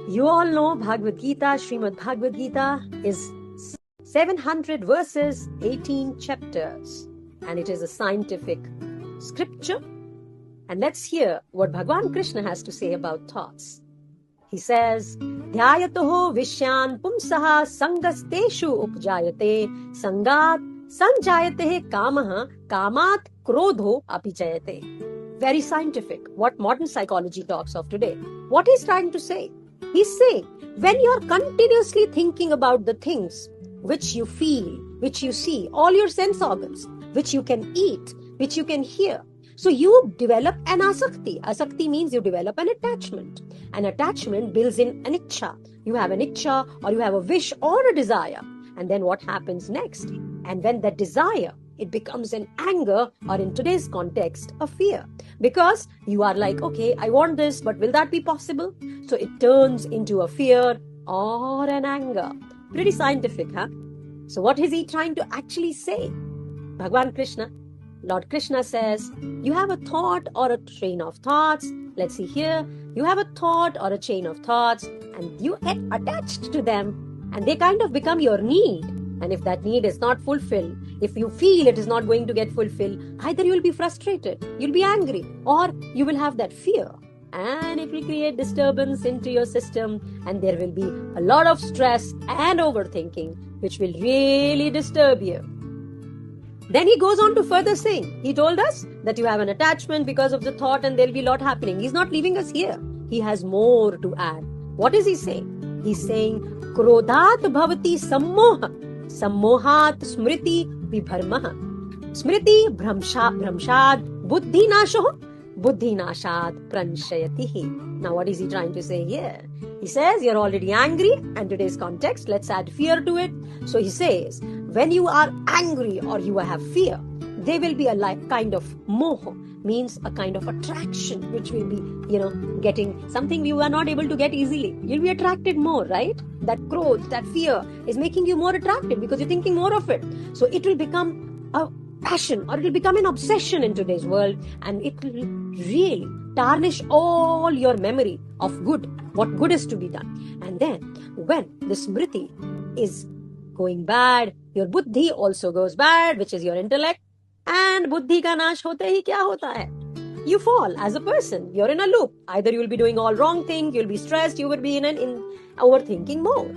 You all know Bhagavad Gita, Srimad Bhagavad Gita is 700 verses, 18 chapters, and it is a scientific scripture. And let's hear what Bhagavan Krishna has to say about thoughts. He says, Dhyayatoho Vishyan Pumsaha Sangasteshu Upjayate Sangat Sanjayate Kamaha Kamat Krodho Apichayate. Very scientific, what modern psychology talks of today. What he's trying to say? He's saying, when you're continuously thinking about the things which you feel, which you see, all your sense organs, which you can eat, which you can hear, so you develop an asakti. Asakti means you develop an attachment. An attachment builds in an ichcha. You have an ichcha, or you have a wish or a desire. And then what happens next? And when that desire, it becomes an anger, or in today's context, a fear. Because you are like, okay, I want this, but will that be possible? So it turns into a fear or an anger. Pretty scientific, huh? So what is he trying to actually say? Bhagavan Krishna, Lord Krishna says, you have a thought or a train of thoughts. Let's see here. You have a thought or a chain of thoughts, and you get attached to them, and they kind of become your need. And if that need is not fulfilled, if you feel it is not going to get fulfilled, either you will be frustrated, you'll be angry, or you will have that fear. And it will create disturbance into your system, and there will be a lot of stress and overthinking, which will really disturb you. Then he goes on to further saying, he told us that you have an attachment because of the thought and there'll be a lot happening. He's not leaving us here. He has more to add. What is he saying? He's saying, Krodhat bhavati sammoha, sammohat smriti vibharmaha. Smriti bhramshad buddhi nasho, buddhi nashad pranshayatihi. Now what is he trying to say here? He says, you're already angry, and today's context, let's add fear to it. So he says, when you are angry or you have fear, there will be a kind of moha, means a kind of attraction, which will be, getting something you are not able to get easily. You'll be attracted more, right? That growth, that fear is making you more attracted because you're thinking more of it. So it will become a passion, or it will become an obsession in today's world, and it will really tarnish all your memory of good, what good is to be done. And then when the smriti is going bad, your buddhi also goes bad, which is your intellect, and buddhi ka nash hote hi kya hota hai? You fall as a person. You're in a loop. Either you will be doing all wrong things, you'll be stressed, you will be in overthinking mode.